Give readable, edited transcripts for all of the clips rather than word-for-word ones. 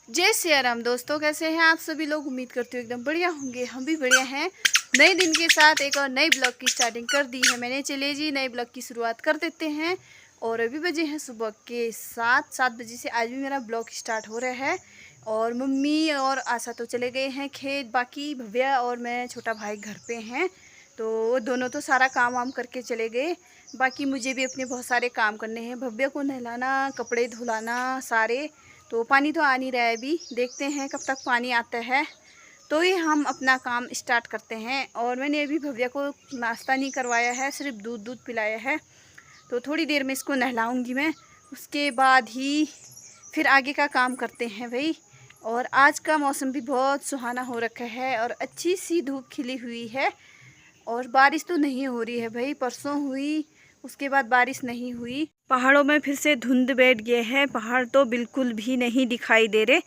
जय सिया राम दोस्तों, कैसे हैं आप सभी लोग। उम्मीद करती हूँ एकदम बढ़िया होंगे। हम भी बढ़िया हैं। नए दिन के साथ एक और नई ब्लॉग की स्टार्टिंग कर दी है मैंने। चलिए जी, नए ब्लॉग की शुरुआत कर देते हैं। और अभी बजे हैं सुबह के 7 बजे से आज भी मेरा ब्लॉग स्टार्ट हो रहा है। और मम्मी और आशा तो चले गए हैं खेत, बाकी भव्या और मैं छोटा भाई घर पे हैं। तो वो दोनों तो सारा काम वाम करके चले गए। बाकी मुझे भी अपने बहुत सारे काम करने हैं। भव्या को नहलाना, कपड़े धुलाना सारे। तो पानी तो आ नहीं रहा है अभी, देखते हैं कब तक पानी आता है तो ही हम अपना काम स्टार्ट करते हैं। और मैंने अभी भव्या को नाश्ता नहीं करवाया है, सिर्फ दूध पिलाया है। तो थोड़ी देर में इसको नहलाऊंगी मैं, उसके बाद ही फिर आगे का काम करते हैं भाई। और आज का मौसम भी बहुत सुहाना हो रखा है और अच्छी सी धूप खिली हुई है। और बारिश तो नहीं हो रही है भाई, परसों हुई उसके बाद बारिश नहीं हुई। पहाड़ों में फिर से धुंध बैठ गए हैं, पहाड़ तो बिल्कुल भी नहीं दिखाई दे रहे।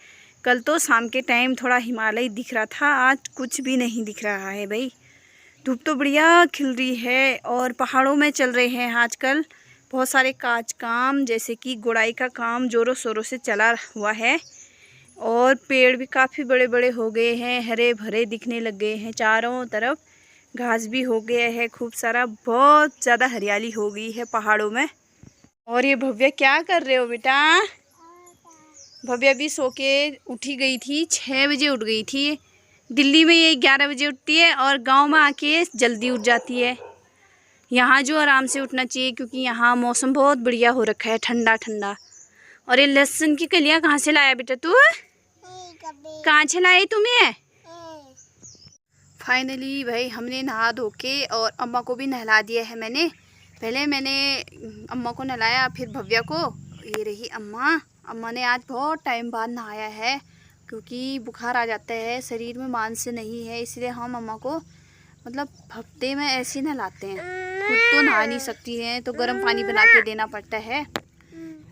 कल तो शाम के टाइम थोड़ा हिमालय दिख रहा था, आज कुछ भी नहीं दिख रहा है भाई। धूप तो बढ़िया खिल रही है और पहाड़ों में चल रहे हैं आजकल बहुत सारे काम, जैसे कि गुड़ाई का काम जोरों शोरों से चला हुआ है। और पेड़ भी काफ़ी बड़े बड़े हो गए हैं, हरे भरे दिखने लग गए हैं चारों तरफ। घास भी हो गया है खूब सारा, बहुत ज़्यादा हरियाली हो गई है पहाड़ों में। और ये भव्या क्या कर रहे हो बेटा। भव्या भी सो के उठी गई थी, 6 बजे उठ गई थी। दिल्ली में ये 11 बजे उठती है और गांव में आके जल्दी उठ जाती है। यहाँ जो आराम से उठना चाहिए, क्योंकि यहाँ मौसम बहुत बढ़िया हो रखा है, ठंडा ठंडा। और ये लहसुन की कलियाँ कहाँ से लाया बेटा तू, कहाँ से लाई तुम्हें। फाइनली भाई हमने नहा धो के और अम्मा को भी नहला दिया है मैंने। पहले मैंने अम्मा को नहलाया, फिर भव्या को। ये रही अम्मा। अम्मा ने आज बहुत टाइम बाद नहाया है, क्योंकि बुखार आ जाता है, शरीर में मांस नहीं है, इसलिए हम अम्मा को मतलब हफ्ते में ऐसे नहलाते हैं। खुद तो नहा नहीं सकती हैं तो गर्म पानी बना के देना पड़ता है।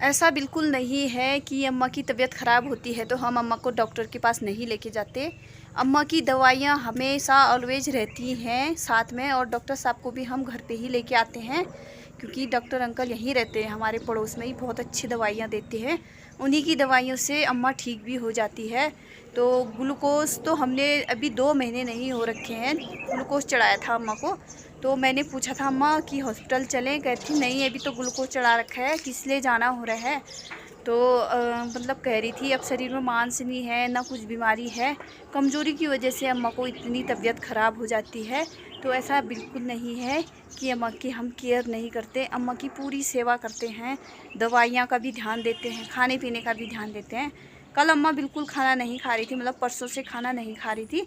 ऐसा बिल्कुल नहीं है कि अम्मा की तबीयत ख़राब होती है तो हम अम्मा को डॉक्टर के पास नहीं लेके जाते। अम्मा की दवाइयाँ हमेशा ऑलवेज रहती हैं साथ में, और डॉक्टर साहब को भी हम घर पे ही लेके आते हैं, क्योंकि डॉक्टर अंकल यहीं रहते हैं हमारे पड़ोस में ही, बहुत अच्छी दवाइयाँ देते हैं। उन्हीं की दवाइयों से अम्मा ठीक भी हो जाती है। तो ग्लूकोज तो हमने अभी 2 महीने नहीं हो रखे हैं, ग्लूकोज चढ़ाया था अम्मा को। तो मैंने पूछा था अम्मा कि हॉस्पिटल चलें, कहती नहीं अभी तो ग्लूकोज चढ़ा रखा है, किस लिए जाना हो रहा है। तो मतलब कह रही थी अब शरीर में मांस नहीं है ना कुछ बीमारी है, कमज़ोरी की वजह से अम्मा को इतनी तबीयत ख़राब हो जाती है। तो ऐसा बिल्कुल नहीं है कि अम्मा की हम केयर नहीं करते, अम्मा की पूरी सेवा करते हैं, दवाइयाँ का भी ध्यान देते हैं, खाने पीने का भी ध्यान देते हैं। कल अम्मा बिल्कुल खाना नहीं खा रही थी, मतलब परसों से खाना नहीं खा रही थी।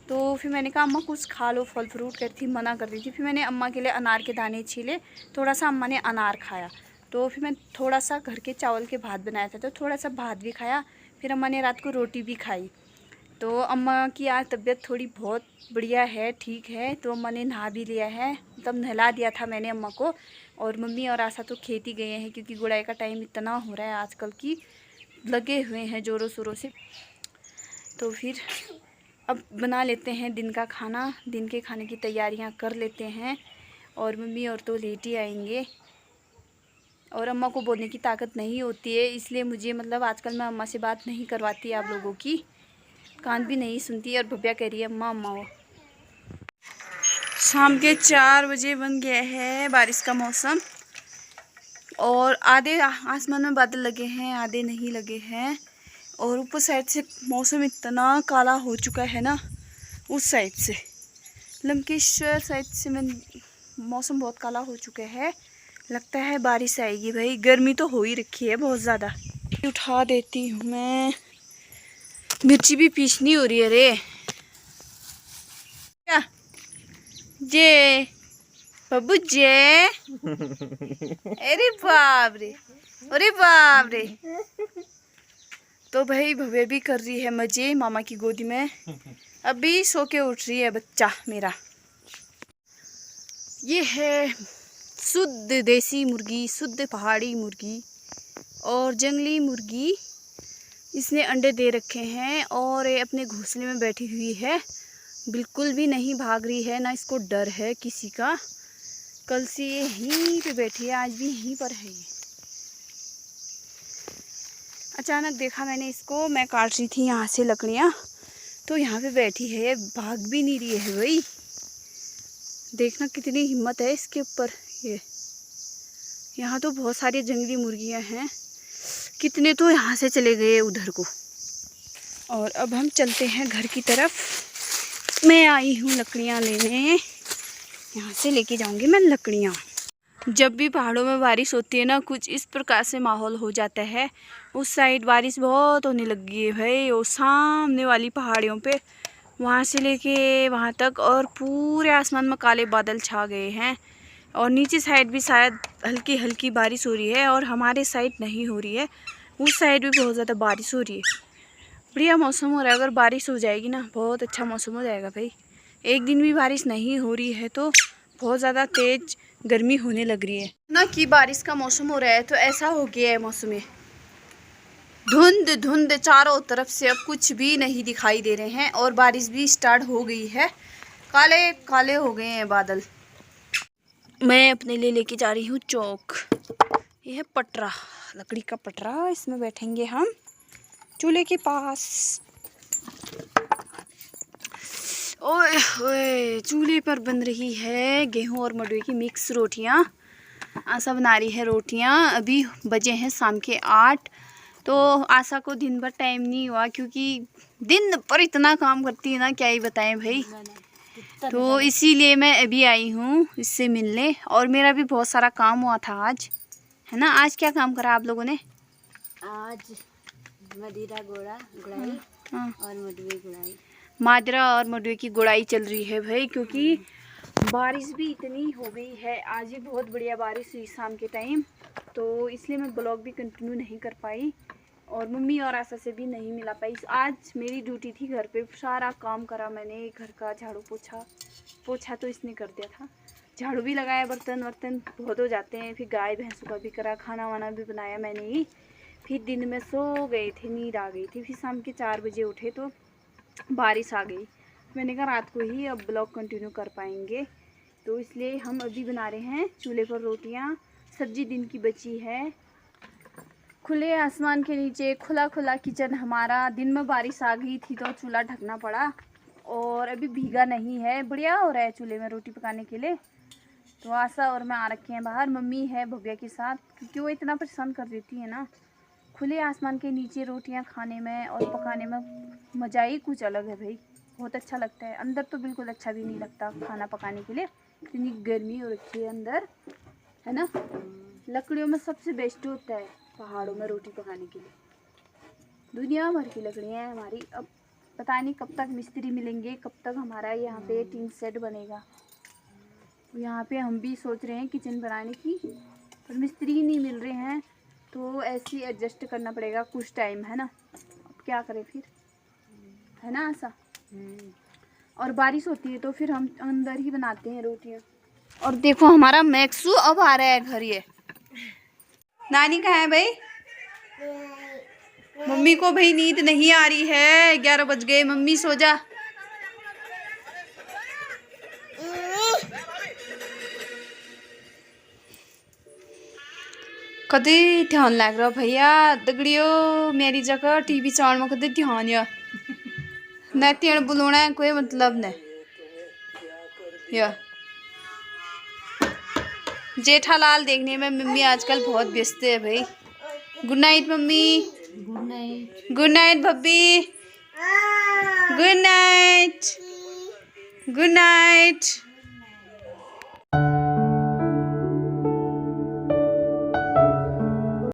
तो फिर मैंने कहा अम्मा कुछ खा लो, फल फ्रूट कर थी, मना कर रही थी। फिर मैंने अम्मा के लिए अनार के दाने छीले, थोड़ा सा अम्मा ने अनार खाया। तो फिर मैं थोड़ा सा घर के चावल के भात बनाया था तो थोड़ा सा भात भी खाया। फिर अम्मा ने रात को रोटी भी खाई। तो अम्मा की आज तबीयत थोड़ी बहुत बढ़िया है, ठीक है। तो अम्मा ने नहा भी लिया है, तब नहला दिया था मैंने अम्मा को। और मम्मी और आशा तो खेती गए हैं, क्योंकि गुड़ाई का टाइम इतना हो रहा है आजकल की, लगे हुए हैं ज़ोरों शोरों से। तो फिर अब बना लेते हैं दिन का खाना, दिन के खाने की तैयारियां कर लेते हैं। और मम्मी और तो लेट ही आएंगे। और अम्मा को बोलने की ताकत नहीं होती है, इसलिए मुझे मतलब आजकल मैं अम्मा से बात नहीं करवाती आप लोगों की, कान भी नहीं सुनती। और भव्या कह रही है अम्मा अम्मा वो। शाम के 4 बजे बन गया है, बारिश का मौसम। और आधे आसमान में बादल लगे हैं, आधे नहीं लगे हैं। और ऊपर साइड से मौसम इतना काला हो चुका है ना, उस साइड से लंकेश्वर साइड से मैं मौसम बहुत काला हो चुका है। लगता है बारिश आएगी भाई, गर्मी तो हो ही रखी है बहुत ज़्यादा। उठा देती हूँ मैं, मिर्ची भी पीसनी हो रही है रे। क्या जे बब्बू जे अरे बाप रे, अरे बाप रे। तो भाई भव्य भी कर रही है मजे मामा की गोदी में, अभी सो के उठ रही है बच्चा मेरा। ये है शुद्ध देसी मुर्गी, शुद्ध पहाड़ी मुर्गी और जंगली मुर्गी। इसने अंडे दे रखे हैं और ये अपने घोंसले में बैठी हुई है, बिल्कुल भी नहीं भाग रही है, ना इसको डर है किसी का। कल से ये यहीं पे बैठी है, आज भी यहीं पर है ये। अचानक देखा मैंने इसको, मैं काट रही थी यहाँ से लकड़ियाँ, तो यहाँ पे बैठी है, भाग भी नहीं रही है भाई। देखना कितनी हिम्मत है इसके ऊपर। ये यहाँ तो बहुत सारी जंगली मुर्गियाँ हैं, कितने तो यहाँ से चले गए उधर को। और अब हम चलते हैं घर की तरफ। मैं आई हूँ लकड़ियाँ लेने, यहाँ से लेके जाऊँगी मैं लकड़ियाँ। जब भी पहाड़ों में बारिश होती है ना, कुछ इस प्रकार से माहौल हो जाता है। उस साइड बारिश बहुत होने लगी है भाई, वो सामने वाली पहाड़ियों पे, वहाँ से लेके वहाँ तक, और पूरे आसमान में काले बादल छा गए हैं। और नीचे साइड भी शायद हल्की हल्की बारिश हो रही है, और हमारे साइड नहीं हो रही है, उस साइड भी बहुत ज़्यादा बारिश हो रही है। बढ़िया मौसम हो रहा है। अगर बारिश हो जाएगी ना, बहुत अच्छा मौसम हो जाएगा भाई। एक दिन भी बारिश नहीं हो रही है तो बहुत ज़्यादा तेज़ गर्मी होने लग रही है ना, कि बारिश का मौसम हो रहा है तो ऐसा हो गया है मौसम में, धुंध धुंध चारों तरफ से, अब कुछ भी नहीं दिखाई दे रहे हैं। और बारिश भी स्टार्ट हो गई है, काले काले हो गए हैं बादल। मैं अपने लिए लेके जा रही हूँ चौक। ये है पटरा, लकड़ी का पटरा, इसमें बैठेंगे हम चूल्हे के पास। ओए ओए, चूल्हे पर बन रही है गेहूं और मडवे की मिक्स रोटियां। आशा बना रही है रोटियां। अभी बजे हैं शाम के 8। तो आशा को दिन भर टाइम नहीं हुआ, क्योंकि दिन पर इतना काम करती है ना, क्या ही बताएं भाई। तो इसीलिए मैं अभी आई हूँ इससे मिलने। और मेरा भी बहुत सारा काम हुआ था आज, है ना। आज क्या काम करा आप लोगों ने? आज मदिरा गुड़ाई और मडवे गुड़ाई, मादरा और मडवे की गुड़ाई चल रही है भाई, क्योंकि बारिश भी इतनी हो गई है। आज भी बहुत बढ़िया बारिश हुई शाम के टाइम, तो इसलिए मैं ब्लॉग भी कंटिन्यू नहीं कर पाई, और मम्मी और आशा से भी नहीं मिला पाई। आज मेरी ड्यूटी थी घर पे, सारा काम करा मैंने, घर का झाड़ू पोछा तो इसने कर दिया था, झाड़ू भी लगाया, बर्तन वर्तन बहुत हो जाते हैं, फिर गाय भैंसों का भी करा, खाना वाना भी बनाया मैंने ही। फिर दिन में सो गए थे, नींद आ गई थी, फिर शाम के 4 बजे उठे तो बारिश आ गई। मैंने कहा रात को ही अब ब्लॉग कंटिन्यू कर पाएंगे, तो इसलिए हम अभी बना रहे हैं चूल्हे पर रोटियां। सब्जी दिन की बची है। खुले आसमान के नीचे खुला खुला किचन हमारा। दिन में बारिश आ गई थी तो चूल्हा ढकना पड़ा, और अभी भीगा नहीं है, बढ़िया हो रहा है चूल्हे में रोटी पकाने के लिए। तो आशा और मैं आ रखे हैं बाहर, मम्मी है भव्या के साथ, क्योंकि वो इतना परेशान कर देती है ना। खुले आसमान के नीचे रोटियां खाने में और पकाने में मज़ा ही कुछ अलग है भाई, बहुत अच्छा लगता है। अंदर तो बिल्कुल अच्छा भी नहीं लगता खाना पकाने के लिए, इतनी गर्मी हो रखी है अंदर, है ना। लकड़ियों में सबसे बेस्ट होता है पहाड़ों में रोटी पकाने के लिए। दुनिया भर की लकड़ियाँ हैं हमारी। अब पता नहीं कब तक मिस्त्री मिलेंगे, कब तक हमारा यहाँ पे टीन सेट बनेगा। यहाँ पे हम भी सोच रहे हैं किचन बनाने की, पर मिस्त्री नहीं मिल रहे हैं, तो ऐसे ही एडजस्ट करना पड़ेगा कुछ टाइम, है ना। अब क्या करें फिर, है ना आशा। और बारिश होती है तो फिर हम अंदर ही बनाते हैं रोटियां। और देखो हमारा मैक्सू अब आ रहा है घर। ये नानी कहाँ है भाई? मम्मी को भाई नींद नहीं आ रही है, 11 बज गए, मम्मी सो जा। कदे ध्यान लग रहा भैया दगड़ियो, मेरी जगह टीवी चलाने में कदे ध्यान या नैतियन बुलाना है, कोई मतलब नहीं या। जेठालाल देखने में मम्मी आजकल बहुत व्यस्त है भाई। Good night mummy. Good night. Good night भब्बी। Good night. Good night.